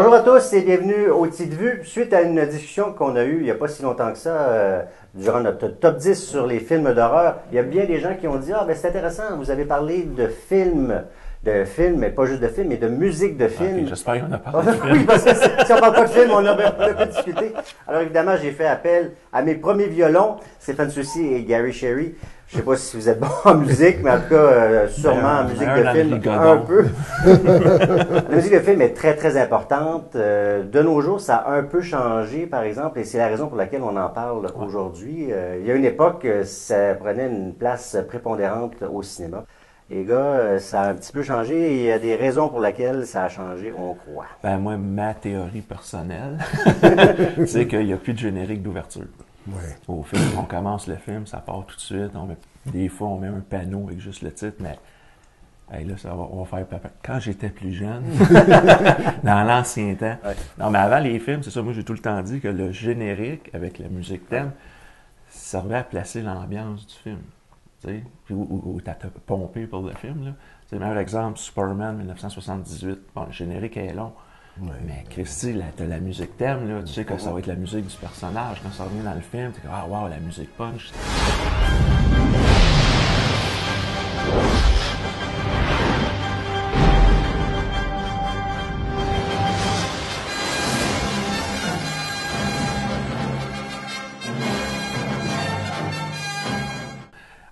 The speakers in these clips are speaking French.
Bonjour à tous et bienvenue au Petite Vue. Suite à une discussion qu'on a eue il n'y a pas si longtemps que ça, durant notre top 10 sur les films d'horreur, il y a bien des gens qui ont dit « Ah, ben c'est intéressant, vous avez parlé de films, mais pas juste de films, mais de musique de films. Okay, » J'espère qu'on a parlé de films. Oui, parce que si on ne parle pas de films, on a pu discuter. Alors évidemment, j'ai fait appel à mes premiers violons, Stéphane Soucy et Gary Sherry. Je ne sais pas si vous êtes bons en musique, mais en tout cas, sûrement en musique de film, un peu. La musique de film est très, très importante. De nos jours, ça a un peu changé, par exemple, et c'est la raison pour laquelle on en parle aujourd'hui. Il y a une époque, ça prenait une place prépondérante au cinéma. Les gars, ça a un petit peu changé et il y a des raisons pour lesquelles ça a changé, on croit. Ben moi, ma théorie personnelle, c'est qu'il n'y a plus de générique d'ouverture. Ouais. Au film, on commence le film, ça part tout de suite. Des fois, on met un panneau avec juste le titre, mais hey, là, on va faire papa. Quand j'étais plus jeune, dans l'ancien temps. Ouais. Non, mais avant les films, c'est ça, moi j'ai tout le temps dit que le générique, avec la musique thème, servait à placer l'ambiance du film. Tu sais, où t'as pompé pour le film. Là. C'est le meilleur exemple, Superman 1978. Bon, le générique est long. Ouais, mais Christy, t'as la musique thème, là, tu sais que ça va être la musique du personnage. Quand ça revient dans le film, t'es comme ah wow, la musique punch.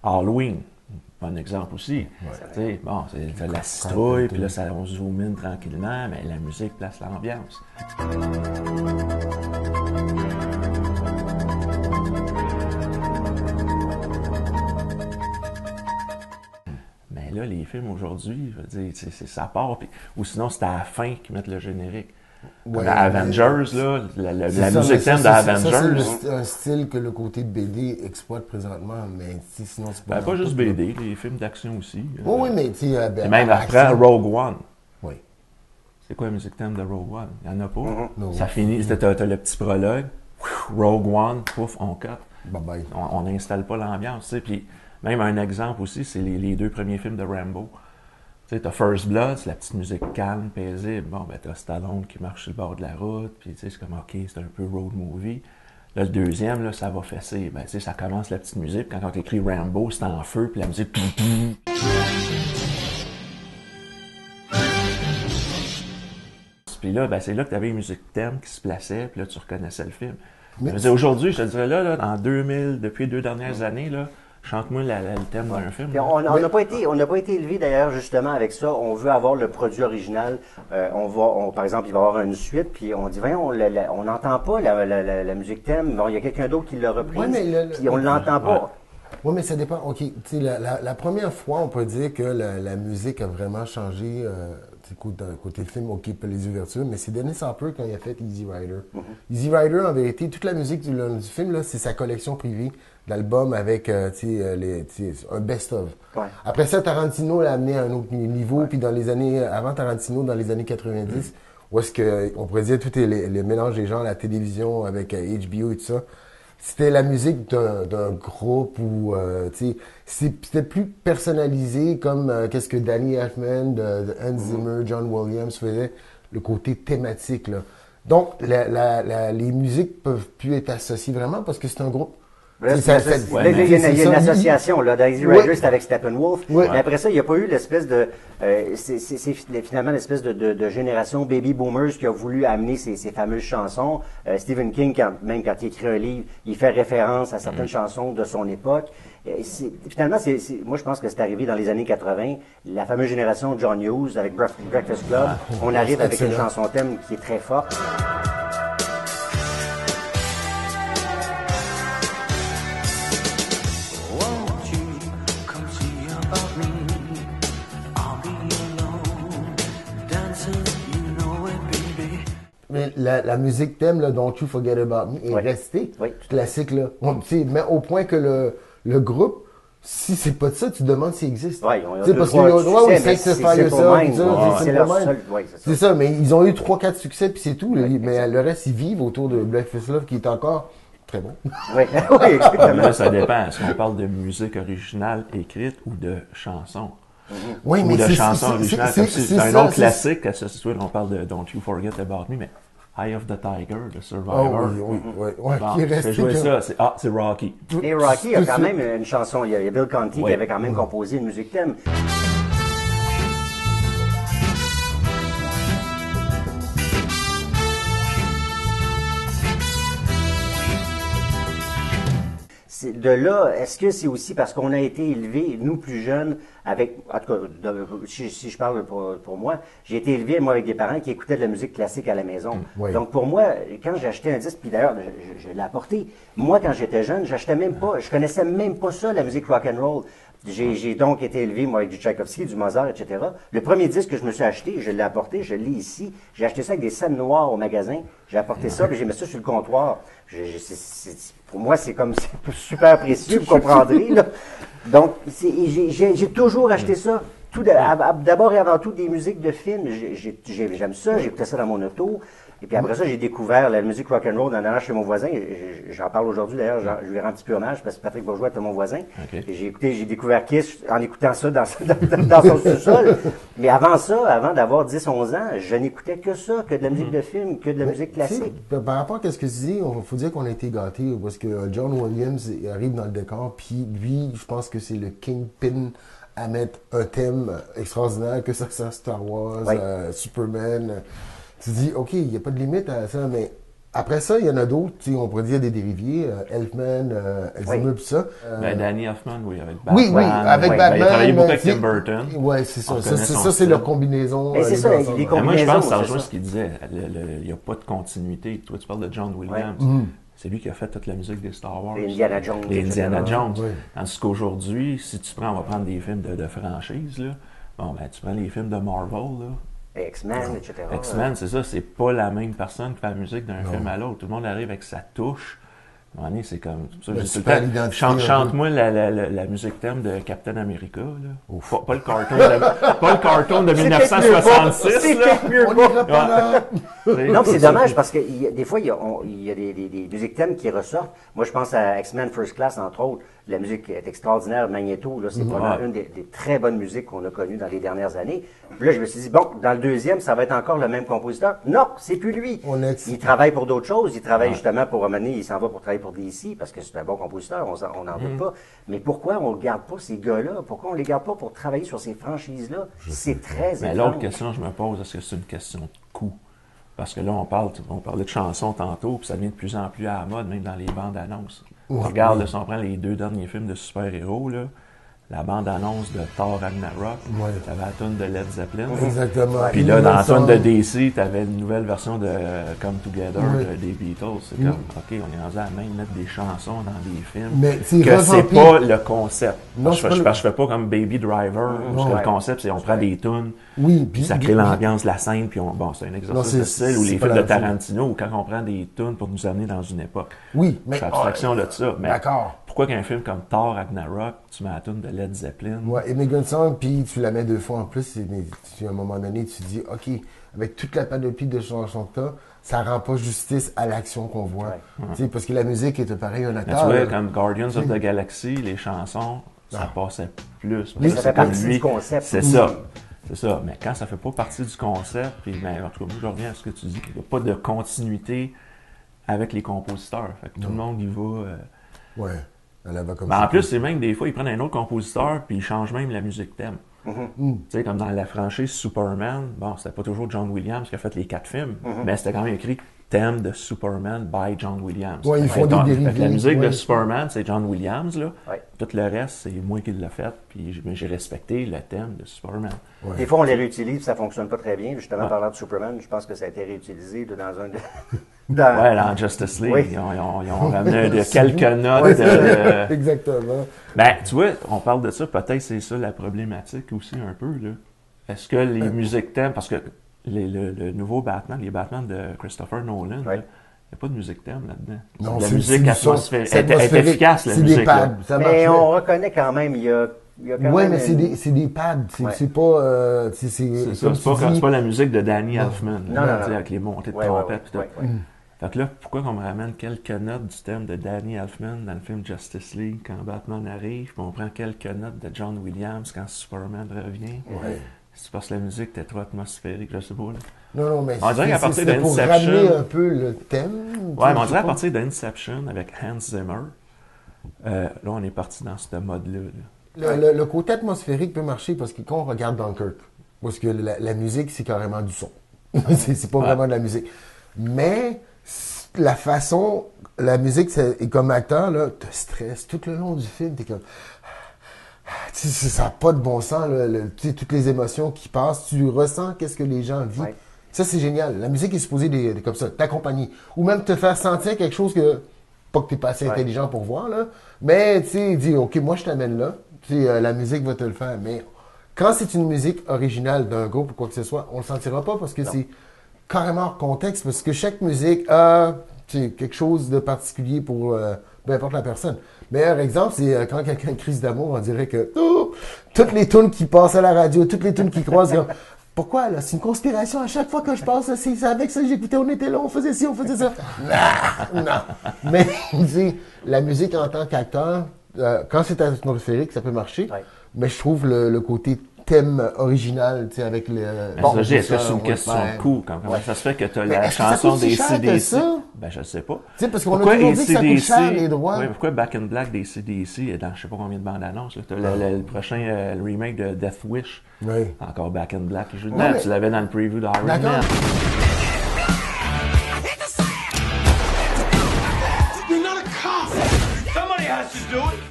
Halloween. Bon exemple aussi. Ouais. Bon, c'est la citrouille, puis là, on zoom in tranquillement, mais la musique place l'ambiance. Mais là, les films aujourd'hui, je veux dire, ça part, puis, ou sinon c'est à la fin qu'ils mettent le générique. Ouais, Avengers, là, la musique thème d'Avengers. C'est un style que le côté BD exploite présentement, mais sinon c'est pas. Pas juste BD, les films d'action aussi. Oui, mais tu sais. Même après Rogue One. Oui. C'est quoi la musique thème de Rogue One? Il n'y en a pas. Ça finit, t'as le petit prologue, Rogue One, pouf, on cut. Bye bye. On n'installe pas l'ambiance, tu sais. Puis même un exemple aussi, c'est les deux premiers films de Rambo. Tu sais, t'as First Blood, c'est la petite musique calme, paisible. Bon, ben, t'as Stallone qui marche sur le bord de la route, puis tu sais, c'est comme, OK, c'est un peu road movie. Là, le deuxième, là, ça va fesser. Ben, tu sais, ça commence la petite musique. Quand on écrit Rambo, c'est en feu, puis la musique... Puis là, ben, c'est là que t'avais une musique thème qui se plaçait, puis là, tu reconnaissais le film. Mais aujourd'hui, je te dirais, là, en 2000, depuis les 2 dernières années, là, chante-moi le thème d'un film. On n'a pas été élevé d'ailleurs justement avec ça. On veut avoir le produit original. Par exemple, il va y avoir une suite, puis on dit, voyons, on n'entend pas la musique thème. Bon, il y a quelqu'un d'autre qui l'a reprise, puis on ne l'entend pas. Oui, mais ça dépend. OK, tu sais, la première fois, on peut dire que la musique a vraiment changé. Côté film, OK, pour les ouvertures, mais c'est Dennis Hopper quand il a fait Easy Rider. Easy Rider, en vérité, toute la musique du film, là, c'est sa collection privée d'albums avec un best-of. Ouais. Après ça, Tarantino l'a amené à un autre niveau, puis avant Tarantino, dans les années 90, où est-ce qu'on pourrait dire tout le mélange des genres, la télévision avec HBO et tout ça, c'était la musique d'un groupe où c'était plus personnalisé comme qu'est-ce que Danny Elfman, de Hans Zimmer, John Williams faisait, le côté thématique. Là. Donc, les musiques peuvent plus être associées vraiment parce que c'est un groupe. Il y a une association, là. Dans Easy Rider, c'est avec Steppenwolf. Ouais. Mais après ça, il n'y a pas eu l'espèce de, c'est finalement l'espèce de génération baby boomers qui a voulu amener ces fameuses chansons. Stephen King, même quand il écrit un livre, il fait référence à certaines chansons de son époque. Finalement, moi, je pense que c'est arrivé dans les années 80. La fameuse génération de John Hughes avec Breakfast Club. On arrive avec une chanson thème qui est très forte. Mais la musique thème, là, Don't You Forget About Me, est restée classique. Là. Mais au point que le groupe, si c'est pas de ça, tu demandes s'il existe. Oui, on a parce qu'il y a Sanctify Yourself, c'est ça, mais ils ont eu 3-4 succès, puis c'est tout. Mais le reste, ils vivent autour de Breakfast Love, qui est encore très bon. Oui, exactement. Là, ça dépend. Est-ce qu'on parle de musique originale écrite ou de chansons? Oui, ou mais de chansons originales. C'est un ça, autre classique, à ce situé, on parle de Don't You Forget About Me, mais Eye of the Tiger, de Survivor. Qui est tu fais jouer ça, c'est Rocky. Et Rocky a quand même une chanson, il y a Bill Conti qui avait quand même composé une musique thème. De là, est-ce que c'est aussi parce qu'on a été élevés, nous plus jeunes, avec, en tout cas, si je parle pour moi, j'ai été élevé, moi, avec des parents qui écoutaient de la musique classique à la maison. Oui. Donc, pour moi, quand j'ai acheté un disque, puis d'ailleurs, je l'ai apporté, moi, quand j'étais jeune, j'achetais même pas, je connaissais même pas ça, la musique rock and roll. J'ai donc été élevé, moi, avec du Tchaïkovski, du Mozart, etc. Le premier disque que je me suis acheté, je l'ai apporté, je l'ai ici. J'ai acheté ça avec des scènes noires au magasin. J'ai apporté ça, puis j'ai mis ça sur le comptoir. Pour moi, c'est comme c'est super précieux, vous comprendrez, là. Donc, j'ai toujours acheté ça. D'abord et avant tout, des musiques de films. J'aime ça, j'écoutais ça dans mon auto. Et puis après ça, j'ai découvert la musique rock'n'roll en allant chez mon voisin. J'en parle aujourd'hui d'ailleurs, je lui rends un petit peu hommage parce que Patrick Bourgeois était mon voisin. Okay. Et j'ai découvert Kiss en écoutant ça dans son sous-sol. Mais avant ça, avant d'avoir 10-11 ans, je n'écoutais que ça, que de la musique de film, que de la musique classique. Par rapport à ce que tu dis, il faut dire qu'on a été gâtés parce que John Williams arrive dans le décor, puis lui, je pense que c'est le kingpin à mettre un thème extraordinaire, que ça soit Star Wars, Superman. Tu dis, OK, il n'y a pas de limite à ça, mais après ça, il y en a d'autres, on pourrait dire des dériviers, Elfman, Elzheimer, puis ça. Danny Elfman, oui, avec Batman. Oui, avec Batman. Il a travaillé beaucoup avec Tim Burton. Oui, c'est ça. Ça, c'est leur combinaison. C'est ça, les combinaisons. Moi, je pense que ça rejoint ce qu'il disait. Il n'y a pas de continuité. Toi, tu parles de John Williams. C'est lui qui a fait toute la musique des Star Wars. Les Indiana Jones. Les Indiana Jones. Tandis qu'aujourd'hui, si tu prends, on va prendre des films de franchise, là. Bon, ben, tu prends les films de Marvel, là. X-Men, etc. X-Men, c'est ça, c'est pas la même personne qui fait la musique d'un film à l'autre. Tout le monde arrive avec sa touche. À un moment donné, c'est comme ça. Chante-moi la musique thème de Captain America, là. Pas le cartoon de 1966, là. Non, c'est dommage parce que des fois, il y a des musiques thèmes qui ressortent. Moi, je pense à X-Men First Class, entre autres. La musique est extraordinaire, Magneto, là, c'est vraiment une des très bonnes musiques qu'on a connues dans les dernières années. Puis là, je me suis dit, bon, dans le deuxième, ça va être encore le même compositeur. Non, c'est plus lui. Il travaille pour d'autres choses. Il travaille justement pour amener, il s'en va pour travailler pour DC, parce que c'est un bon compositeur, on n'en doute pas. Mais pourquoi on ne garde pas ces gars-là? Pourquoi on ne les garde pas pour travailler sur ces franchises-là? C'est très étrange. Mais l'autre question que je me pose, est-ce que c'est une question de coût? Parce que là, on parlait de chansons tantôt, puis ça devient de plus en plus à la mode, même dans les bandes annonces. Regarde, là, si on prend les 2 derniers films de super-héros, là, la bande-annonce de Thor Ragnarok, t'avais la tune de Led Zeppelin. Exactement. Puis là, dans la tune de DC, t'avais une nouvelle version de Come Together des Beatles. C'est comme, OK, on est rendu à même mettre des chansons dans des films. Mais c'est pas le concept. Non, je fais pas comme Baby Driver, parce que le concept, c'est on prend des tunes, puis ça crée l'ambiance, la scène, puis c'est un exercice de style, ou les films de Tarantino, ou quand on prend des tunes pour nous amener dans une époque. Oui, mais... Je fais abstraction de ça. Mais d'accord. Pourquoi qu'un film comme Thor Ragnarok, tu mets la tune de Led Zeppelin? Ouais, Immigrant Song, puis tu la mets 2 fois en plus, à un moment donné, tu dis, OK, avec toute la panoplie de chansons que t'as, ça rend pas justice à l'action qu'on voit. Parce que la musique est pareil, un acteur. Tu vois, comme Guardians of the Galaxy, les chansons, ça passait plus. Ça fait partie du concept. C'est ça. C'est ça. Mais quand ça fait pas partie du concept, puis en tout cas, moi, je reviens à ce que tu dis, il n'y a pas de continuité avec les compositeurs. Fait que tout le monde y va... en plus, c'est même des fois, ils prennent un autre compositeur puis ils changent même la musique thème. Tu sais, comme dans la franchise Superman, c'était pas toujours John Williams qui a fait les 4 films, mais c'était quand même écrit thème de Superman by John Williams. Ouais, ils font des dérivés. La musique de Superman, c'est John Williams, là. Tout le reste, c'est moi qui l'ai fait, puis j'ai respecté le thème de Superman. Des fois, on les réutilise, ça fonctionne pas très bien. Justement, parlant de Superman, je pense que ça a été réutilisé dans un... dans Justice League, ils ont ramené quelques notes. Exactement. Ben, tu vois, on parle de ça, peut-être c'est ça la problématique aussi un peu, là. Est-ce que les musiques thèmes, parce que le nouveau Batman, les Batman de Christopher Nolan, il n'y a pas de musique thème là-dedans. Non, la musique atmosphérique est efficace, la musique. Mais on reconnaît quand même, il y a mais c'est des pads. C'est pas... c'est pas la musique de Danny Elfman, non. Avec les montées de trompette. Fait que là, pourquoi qu'on me ramène quelques notes du thème de Danny Elfman dans le film Justice League quand Batman arrive, puis on prend quelques notes de John Williams quand Superman revient? Ouais. C'est parce que la musique était trop atmosphérique, je sais pas. Là. Non, mais On dirait qu'à partir c'était pour d'Inception- ramener un peu le thème. Ouais, mais on dirait à partir d'Inception avec Hans Zimmer, là, on est parti dans ce mode-là. Là. Le côté atmosphérique peut marcher parce que quand on regarde Dunkirk, parce que la musique, c'est carrément du son. c'est pas vraiment de la musique. Mais la façon, la musique, et comme acteur, là, te stresse tout le long du film. T'es comme, tu sais, ça n'a pas de bon sens, là, tu sais, toutes les émotions qui passent, tu ressens qu'est-ce que les gens vivent. Ouais. Ça, c'est génial. La musique est supposée comme ça, t'accompagner. Ou même te faire sentir quelque chose que, pas que t'es pas assez intelligent pour voir, là, mais tu sais, dis, OK, moi, je t'amène là. Tu sais, la musique va te le faire. Mais quand c'est une musique originale d'un groupe ou quoi que ce soit, on le sentira pas parce que c'est carrément hors contexte, parce que chaque musique a quelque chose de particulier pour peu importe la personne. Meilleur exemple, c'est quand quelqu'un crise d'amour, on dirait que toutes les tunes qui passent à la radio, toutes les tunes qui croisent, comme, pourquoi là? C'est une conspiration à chaque fois que je passe, c'est avec ça que j'écoutais, on était là, on faisait ci, on faisait ça. Non. Mais tu sais, la musique en tant qu'acteur, quand c'est atmosphérique, ça peut marcher. Ouais. Mais je trouve le côté thème original, tu sais, avec le... est-ce que c'est une question de coût? Comment ça se fait que tu as la chanson des CDC? Ben, je sais pas. Tu sais, parce qu'on a toujours dit que ça coûte cher, les droits. Oui, pourquoi Back in Black des CDC est dans je sais pas combien de bandes annonces? Tu as le prochain le remake de Death Wish. Oui. Encore Back in Black qui joue dedans. Tu l'avais dans le preview d'Iron Man.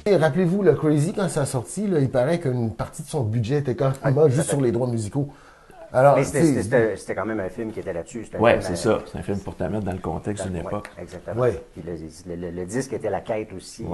Rappelez-vous, le Crazy, quand ça a sorti, là, il paraît qu'une partie de son budget était carrément juste sur les droits musicaux. Alors, mais c'était quand même un film qui était là-dessus. Oui, c'est ça. C'est un film pour te mettre dans le contexte d'une époque. Exactement. Ouais. Puis le disque était la quête aussi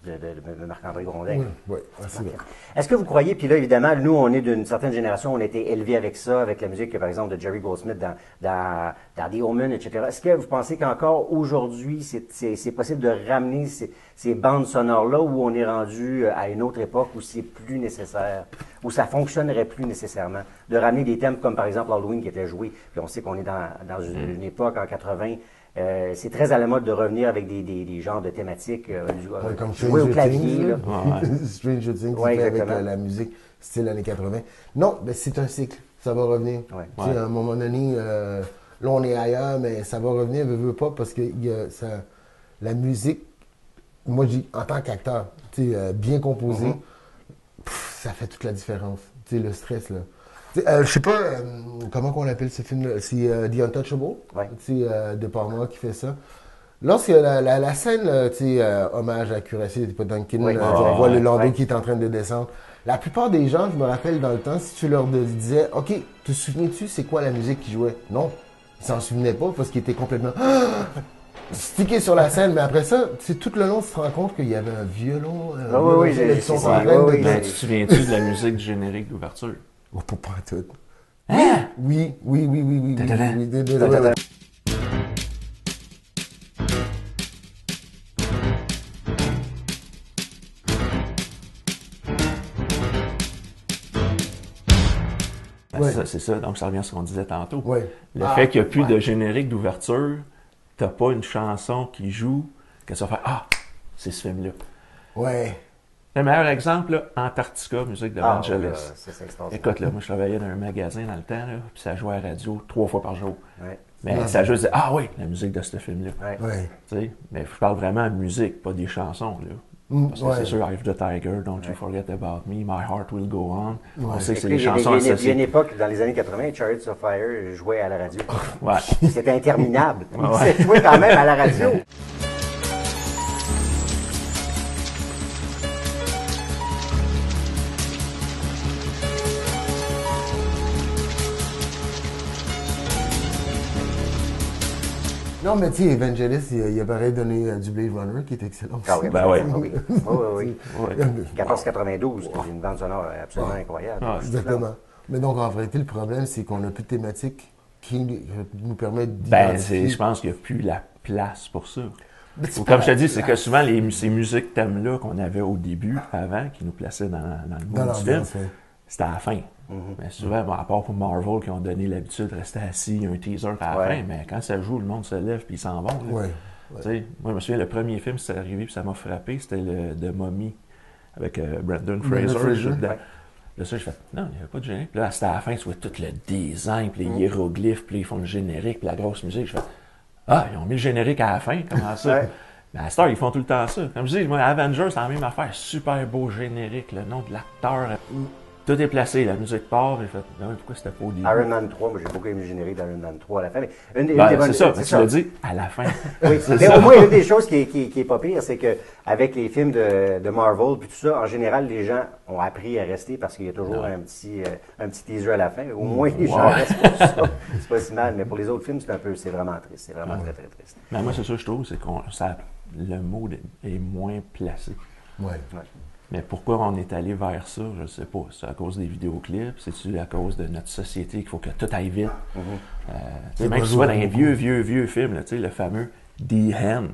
de Marc-André Grondin. Oui, c'est vrai. Est-ce que vous croyez, puis là, évidemment, nous, on est d'une certaine génération, on a été élevés avec ça, avec la musique, par exemple, de Jerry Goldsmith dans The Omen, etc. Est-ce que vous pensez qu'encore aujourd'hui, c'est possible de ramener ces bandes sonores-là où on est rendu à une autre époque où c'est plus nécessaire, où ça fonctionnerait plus nécessairement, de ramener des thèmes comme, par exemple, Halloween qui était joué, puis on sait qu'on est dans une époque en 80. C'est très à la mode de revenir avec des genres de thématiques comme jouer au clavier. Stranger Things, ouais, avec la musique style années 80. Non, mais c'est un cycle. Ça va revenir. Ouais. À un moment donné, là, on est ailleurs, mais ça va revenir, veut pas, parce que la musique, moi, en tant qu'acteur, bien composé, ça fait toute la différence. Le stress, là. Je sais pas comment on appelle ce film-là. C'est The Untouchable. C'est De Palma qui fait ça. Lorsque la scène, hommage à Cuirassier, pas Duncan, on voit le landau qui est en train de descendre. La plupart des gens, je me rappelle dans le temps, si tu leur disais, OK, te souviens-tu, c'est quoi la musique qui jouait? Non. Ils s'en souvenaient pas parce qu'ils étaient complètement stické sur la scène. Mais après ça, tout le long, tu te rends compte qu'il y avait un violon. Tu te souviens-tu de la musique du générique d'ouverture? Oh, pas tout. Hein? Oui. C'est ça, donc ça revient à ce qu'on disait tantôt. Ouais. Le fait qu'il n'y a plus de générique d'ouverture, t'as pas une chanson qui joue, que ça fait c'est ce film-là. Ouais. Le meilleur exemple, là, Antarctica, musique de Vangelis. C'est écoute, là, moi, je travaillais dans un magasin dans le temps, là, puis ça jouait à la radio 3 fois par jour. Ouais. Mais ça juste disait, oui, la musique de ce film-là. Ouais. Tu sais, mais je parle vraiment de musique, pas des chansons, là. Parce que c'est sûr, Eye of the Tiger, Don't You Forget About Me, My Heart Will Go On. On sait que c'est des chansons associées. Il y a une époque, dans les années 80, Chariots of Fire jouait à la radio. Ouais. C'était interminable. C'était joué quand même à la radio. Non, mais tu sais, Evangelis, il a pareil donné du Blade Runner qui est excellent. Ah oui, oui. 1492, Ouais. c'est une bande sonore absolument incroyable. Exactement. Mais donc, en vérité, le problème, c'est qu'on n'a plus de thématique qui nous permet je pense qu'il n'y a plus la place pour ça. Comme je te dis, c'est que souvent, ces musiques thèmes-là qu'on avait au début, avant, qui nous plaçaient dans le monde du film, c'était à la fin. Mais souvent, bon, à part pour Marvel qui ont donné l'habitude de rester assis, un teaser à la fin, mais quand ça joue, le monde se lève puis ils s'en vont. Ouais. Tu sais, moi, je me souviens, le premier film, c'est arrivé puis ça m'a frappé, c'était le The Mummy avec Brendan Fraser. Là, ça, je fais, non, il n'y avait pas de générique. Puis là, c'était à la fin, tu vois tout le design, puis les hiéroglyphes, puis ils font le générique, puis la grosse musique. Je fais, ah, ils ont mis le générique à la fin, comment ça? Mais à Star, ils font tout le temps ça. Comme je dis, moi, Avengers, c'est la même affaire, super beau générique, le nom de l'acteur. Tout est placé, la musique part, j'ai fait, non, mais pourquoi c'était pas au début? Iron Man 3, moi j'ai beaucoup aimé le générique d'Iron Man 3 à la fin. Mais c'est ça, mais tu l'as dit à la fin. Oui, mais au moins, une des choses qui est pas pire, c'est qu'avec les films de Marvel puis tout ça, en général, les gens ont appris à rester parce qu'il y a toujours un petit teaser à la fin. Au moins, les gens restent pour ça. C'est pas si mal, mais pour les autres films, c'est vraiment triste. C'est vraiment très, très triste. Mais moi, c'est ça que je trouve, c'est que le mot est moins placé. Ouais. Mais pourquoi on est allé vers ça, je ne sais pas. C'est à cause des vidéoclips? C'est-tu à cause de notre société qu'il faut que tout aille vite? Même souvent dans les vieux films, le fameux The Hand.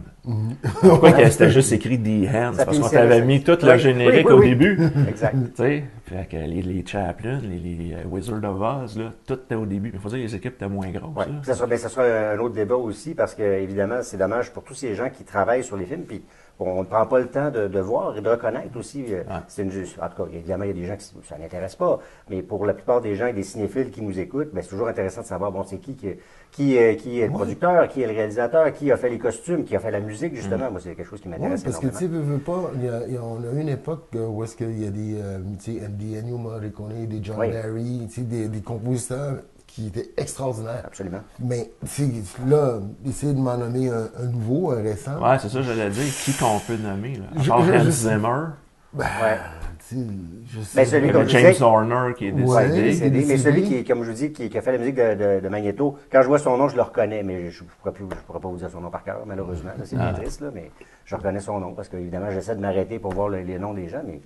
Pourquoi c'était juste écrit The Hand? C'est parce qu'on t'avait mis tout le générique au début. Exact. Fait que les Chaplin, les Wizard of Oz, là, tout était au début. Mais il faut dire que les équipes étaient moins grosses. Ouais. Ça sera un autre débat aussi parce que, évidemment, c'est dommage pour tous ces gens qui travaillent sur les films. Puis, on ne prend pas le temps de voir et de reconnaître aussi. C'est en tout cas, évidemment, il y a des gens qui ça n'intéresse pas, mais pour la plupart des gens et des cinéphiles qui nous écoutent, c'est toujours intéressant de savoir, bon, c'est qui est le producteur, qui est le réalisateur, qui a fait les costumes, qui a fait la musique, justement. Moi, c'est quelque chose qui m'intéresse parce que, énormément. tu sais, veux pas, on a eu une époque où est-ce qu'il y a des Ennio Morricone, des John Barry, des compositeurs qui était extraordinaire. Absolument. Mais là, essayer de m'en nommer un nouveau, un récent. Ouais, c'est ça, j'allais dire. Qui qu'on peut nommer, là? À part Hans Zimmer. Je sais. James Horner qui est décédé. Mais celui qui, comme je vous dis, qui a fait la musique de Magneto, quand je vois son nom, je le reconnais, mais je ne pourrais pas vous dire son nom par cœur, malheureusement. C'est bien triste, là, mais je reconnais son nom parce qu'évidemment, j'essaie de m'arrêter pour voir les noms des gens, mais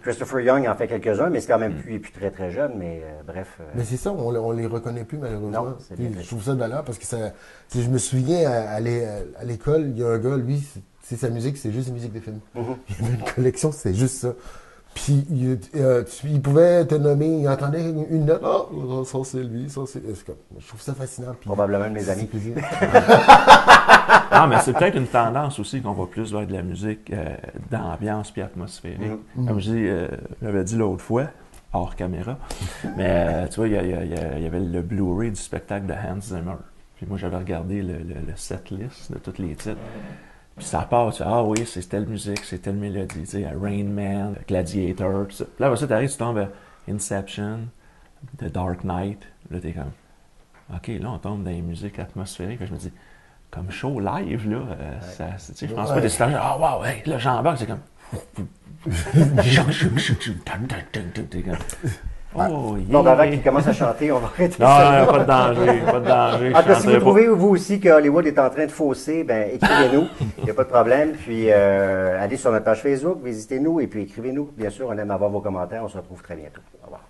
Christopher Young en fait quelques-uns, mais c'est quand même plus très très jeune, mais bref. Mais c'est ça, on les reconnaît plus malheureusement. Non, je trouve ça de valeur parce que je me souviens à l'école, il y a un gars, lui, c'est sa musique, c'est juste une musique des films. Il y avait une collection, c'est juste ça. Puis il pouvait te nommer, il entendait une note, ça c'est lui, ça c'est. Je trouve ça fascinant. Puis, probablement de mes amis. Ah, mais c'est peut-être une tendance aussi qu'on va plus vers de la musique d'ambiance puis atmosphérique. Comme je dis, j'avais dit l'autre fois, hors caméra, mais tu vois, il y avait le Blu-ray du spectacle de Hans Zimmer. Puis moi, j'avais regardé le set list de tous les titres. Puis ça part, tu fais, oui, c'est telle musique, c'est telle mélodie, tu sais, Rain Man, Gladiator, tout ça. Puis là, après ça, t'arrives, tu tombes à Inception, The Dark Knight. Là, t'es comme, OK, là, on tombe dans les musiques atmosphériques. Puis je me dis, comme show live, là, tu sais, je pense pas des stages, wow, hey, là, j'embarque, c'est comme, t'es comme, oh, yeah. Bon, avant qu'il commence à chanter, on va arrêter non, pas de danger, pas de danger. En tout cas, si vous trouvez, vous aussi, que Hollywood est en train de fausser, écrivez-nous, il n'y a pas de problème. Puis, allez sur notre page Facebook, visitez-nous et puis écrivez-nous. Bien sûr, on aime avoir vos commentaires. On se retrouve très bientôt. Au revoir.